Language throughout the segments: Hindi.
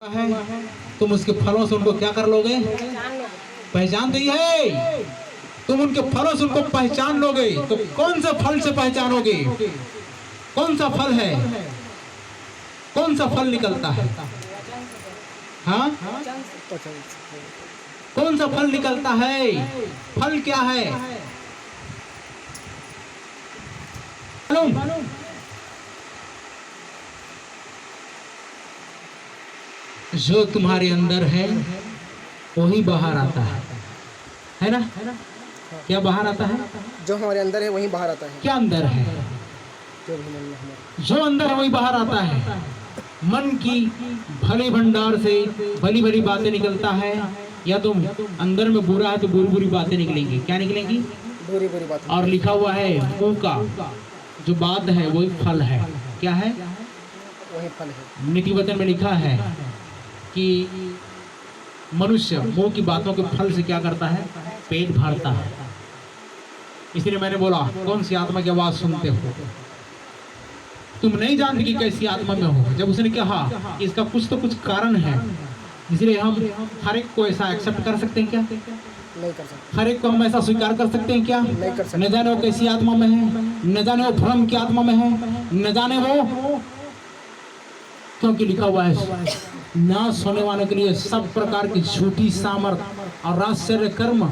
है तुम उसके फलों से उनको क्या कर लोगे? पहचान दी है। तुम उनके फलों से उनको पहचान लोगे। तो कौन सा फल से पहचानोगे? कौन सा फल है? कौन सा फल निकलता है? हाँ, कौन सा फल निकलता है? फल क्या है मालूम? जो तुम्हारे अंदर है वही बाहर आता है ना? क्या बाहर आता है? जो हमारे अंदर है वही बाहर आता है। क्या अंदर है? जो अंदर है वही बाहर आता है। मन की भले भंडार से भली भली बातें निकलता है, या तुम अंदर में बुरा है तो बुरी बुरी बातें निकलेंगी। क्या निकलेंगी? बुरी बुरी बातें। और लिखा हुआ है मुंह का जो बात है वही फल है। क्या है? वही फल है। नीति वचन में लिखा है कि मनुष्य मुंह की बातों के फल से क्या करता है? पेट भरता है। इसलिए मैंने बोला कौन सी आत्मा की आवाज सुनते हो? तुम नहीं जानते कि कैसी आत्मा में हो। जब उसने कहा इसका कुछ तो कुछ कारण है, इसलिए हम हर एक को ऐसा एक्सेप्ट कर सकते हैं क्या? नहीं कर सकते। हर एक को हम ऐसा स्वीकार कर सकते हैं क्या? नहीं कर सकते। न जाने वो कैसी आत्मा में है, न जाने वो भ्रम की आत्मा में है, न जाने वो, क्योंकि लिखा हुआ है नाश होने वालों के लिए सब प्रकार की झूठी सामर्थ और आश्चर्य कर्म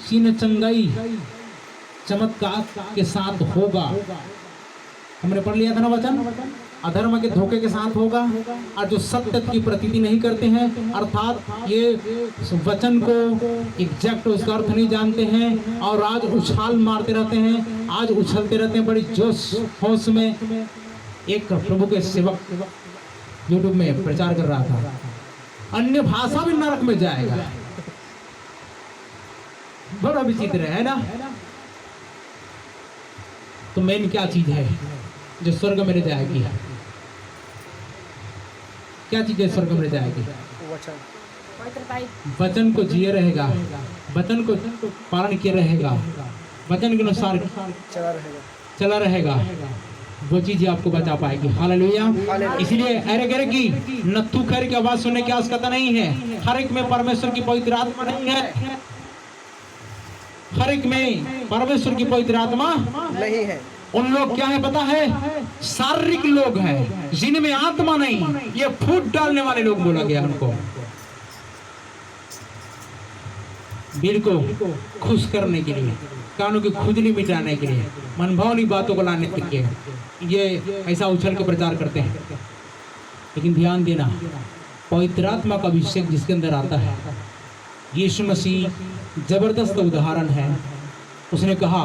सीने चंगाई चमत्कार के साथ होगा। हमने पढ़ लिया था ना वचन। अधर्म के धोखे के साथ होगा। और जो सत्य की प्रतीति नहीं करते हैं, अर्थात ये वचन को एग्जैक्ट उसका अर्थ नहीं जानते हैं और आज उछाल मारते रहते हैं, आज उछलते रहते हैं बड़ी जोश होश में। एक प्रभु के सेवक यूट्यूब में प्रचार कर रहा था, अन्य भाषा भी नरक में जाएगा। बड़ा विचित्र है ना? तो मेन क्या चीज है जो स्वर्ग में ले जाएगी? क्या चीज है स्वर्ग में ले जाएगी? वचन को जिए रहेगा, वचन को पालन किए रहेगा, वचन के अनुसार चला रहेगा, वो चीज आपको बचा पाएगी। हालेलुया। इसलिए अरे गरे की नत्थु खैर की आवाज सुनने की आवश्यकता नहीं है। हर एक में परमेश्वर की पवित्र आत्मा नहीं है। हर एक में परमेश्वर की पवित्र आत्मा नहीं है। उन लोग क्या है पता है? शारीरिक लोग हैं जिनमें आत्मा नहीं। ये फूट डालने वाले लोग बोला गया उनको, दिल को खुश करने के लिए, कानों की खुजली मिटाने के लिए, मनभावनी बातों को लाने के लिए ये ऐसा उछल के प्रचार करते हैं। लेकिन ध्यान देना, पवित्र आत्मा का अभिषेक जिसके अंदर आता है, यीशु मसीह जबरदस्त उदाहरण है। उसने कहा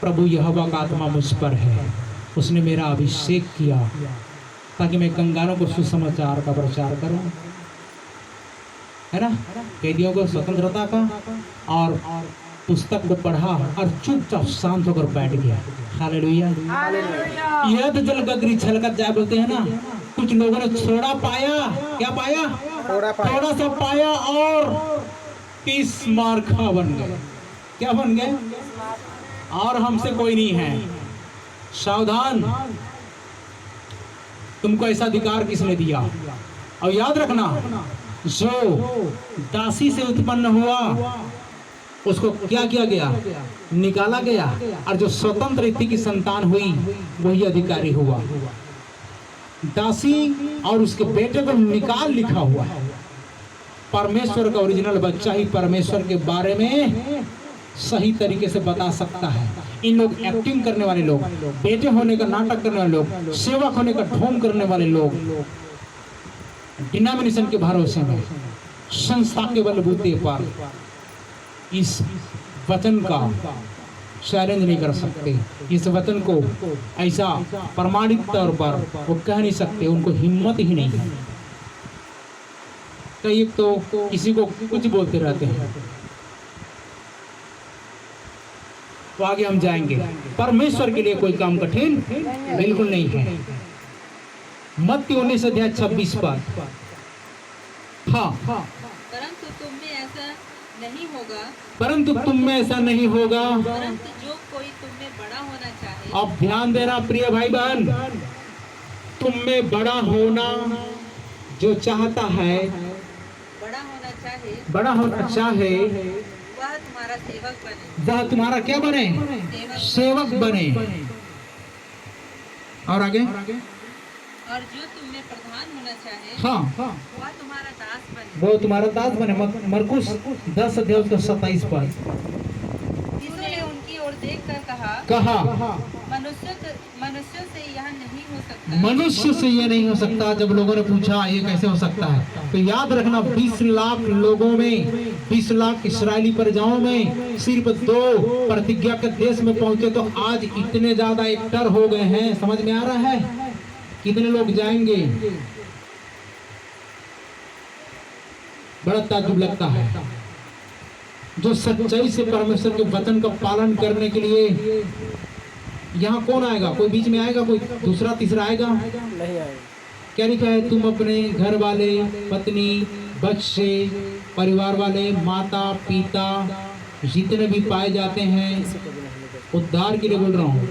प्रभु यहोवा का आत्मा मुझ पर है, उसने मेरा अभिषेक किया ताकि मैं कंगालों को सुसमाचार का प्रचार करूं, है ना? कैदियों को स्वतंत्रता का, और पुस्तक को पढ़ा और चुपचाप शांत होकर बैठ गया। हालेलुया। यह तो जल गगरी छलकत जाए बोलते हैं ना। कुछ लोगों ने थोड़ा पाया, क्या पाया? थोड़ा सा पाया और 30 मार्का बन गए। क्या बन गए? और हमसे कोई नहीं है। सावधान, तुमको ऐसा अधिकार किसने दिया? और याद रखना, जो दासी से उत्पन्न हुआ उसको क्या किया गया? निकाला गया। और जो स्वतंत्र स्त्री की संतान हुई वही अधिकारी हुआ। दासी और उसके बेटे को निकाल लिखा हुआ है। परमेश्वर का ओरिजिनल बच्चा ही परमेश्वर के बारे में सही तरीके से बता सकता है। इन लोग एक्टिंग करने वाले लोग, बेटे होने का नाटक करने वाले लोग, सेवक होने का ढोंग करने वाले लोग, डिनोमिनेशन के भरोसे में, संस्था के बलबूते पर इस वचन का चैलेंज नहीं कर सकते। इस वचन को ऐसा प्रमाणित तौर पर वो कह नहीं सकते, उनको हिम्मत ही नहीं है। कई तो किसी को कुछ बोलते रहते हैं, तो आगे हम जाएंगे। परमेश्वर के लिए कोई काम कठिन बिल्कुल नहीं है। मत्ती 19:26 पर। हाँ, परंतु तुम में ऐसा नहीं होगा, परंतु तुम में ऐसा नहीं होगा, परंतु जो कोई तुम में बड़ा होना चाहे। अब ध्यान देना प्रिय भाई बहन, तुम में बड़ा होना जो चाहता है बड़ा होना चाहे बड़ा होना चाहे वह तुम्हारा सेवक बने। वह तुम्हारा क्या बने? सेवक बने। और आगे और जो तुम में प्रधान होना चाहे हाँ वह तुम्हारा दास बने। वो तुम्हारा दास बने। मरकुस 10 अध्याय उसका 27 पद। यीशु ने उनकी ओर देखकर कहा कहा मनुष्य से यह नहीं हो सकता। मनुष्य से ये नहीं हो सकता। जब लोगों ने पूछा ये कैसे हो सकता है, तो याद रखना 20 लाख लोगों में, 20 लाख इस्राएली प्रजाओं में सिर्फ 2 प्रतिज्ञा के देश में पहुंचे, तो आज इतने ज्यादा एक्टर हो गए हैं। समझ में आ रहा है कितने लोग जाएंगे? बड़ा ताज्जुब लगता है। जो सच्चाई से परमेश्वर के वचन का पालन करने के लिए, यहाँ कौन आएगा? कोई बीच में आएगा? कोई दूसरा तीसरा आएगा? नहीं आएगा। क्या लिखा है? तुम अपने घर वाले, पत्नी, बच्चे, परिवार वाले, माता पिता जितने भी पाए जाते हैं, उद्धार के लिए बोल रहा हूँ,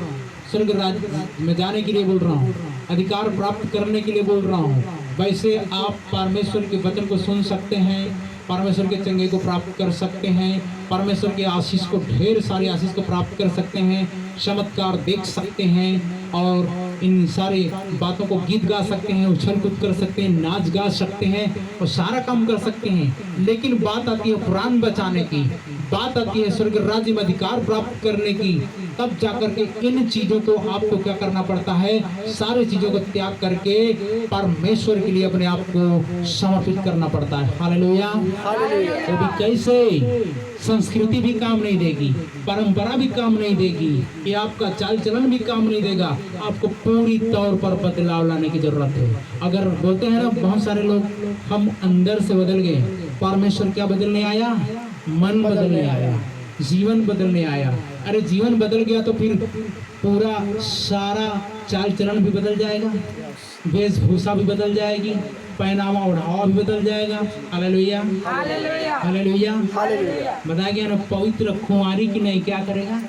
स्वर्ग राज्य में जाने के लिए बोल रहा हूँ, अधिकार प्राप्त करने के लिए बोल रहा हूँ। वैसे आप परमेश्वर के वचन को सुन सकते हैं, परमेश्वर के चंगे को प्राप्त कर सकते हैं, परमेश्वर के आशीष को, ढेर सारी आशीष को प्राप्त कर सकते हैं, चमत्कार देख सकते हैं, और इन सारे बातों को गीत गा सकते हैं, उछल कूद कर सकते हैं, नाच गा सकते हैं और सारा काम कर सकते हैं। लेकिन बात आती है प्राण बचाने की, बात आती है स्वर्ग राज्य में अधिकार प्राप्त करने की, तब जाकर के इन चीजों को आपको क्या करना पड़ता है? सारी चीजों को त्याग करके परमेश्वर के लिए अपने आप को समर्पित करना पड़ता है। हालेलुया। वो भी कैसे? संस्कृति भी काम नहीं देगी, परंपरा भी काम नहीं देगी, ये आपका चाल चलन भी काम नहीं देगा। आपको पूरी तौर पर बदलाव लाने की जरूरत है। अगर बोलते हैं ना बहुत सारे लोग, हम अंदर से बदल गए, परमेश्वर क्या बदलने आया? मन बदलने आया, जीवन बदलने आया। अरे जीवन बदल गया तो फिर पूरा सारा चाल चलन भी बदल जाएगा, वेशभूषा भी बदल जाएगी, पहनावा ओढ़ावा भी बदल जाएगा। Hallelujah, hallelujah. बताया गया ना, पवित्र कुंवारी की नहीं क्या करेगा?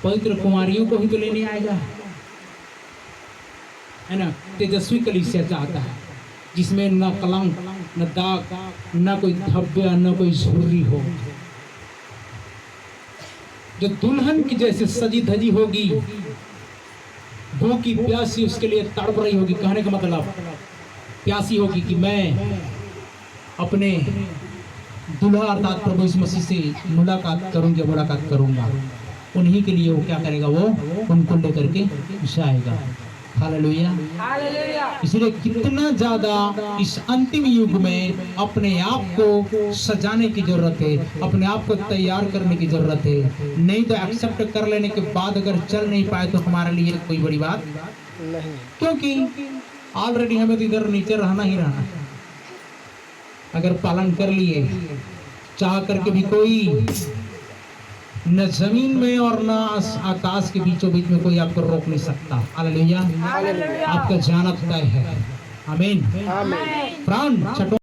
पवित्र कुंवारियों को ही तो लेने आएगा, है ना। तेजस्वी कलीसिया चाहता है जिसमें न कलंक, न दाग, न कोई धब्बे, न कोई झुर्री हो, जो दुल्हन की जैसे सजी धजी होगी, भूखी प्यासी उसके लिए तड़प रही होगी। कहने का मतलब प्यासी होगी कि मैं अपने दुल्हा अर्थात प्रभु यीशु मसीह से मुलाकात करूंगा। उन्हीं के लिए वो क्या करेगा? वो उनको लेकर के जाएगा। हालेलुया। इसलिए कितना ज्यादा इस अंतिम युग में अपने आप को सजाने की जरूरत है, अपने आप को तैयार करने की जरूरत है। नहीं तो एक्सेप्ट कर लेने के बाद अगर चल नहीं पाए तो हमारे लिए कोई बड़ी बात नहीं, क्योंकि ऑलरेडी हमें तो इधर नीचे रहना ही रहना है। अगर पालन कर लिए, चाह करके भी कोई न जमीन में और न आकाश के बीचों बीच में कोई आपको रोक नहीं सकता। हालेलुया। आपका जाना तय है। आमीन। आमीन। प्राण छठों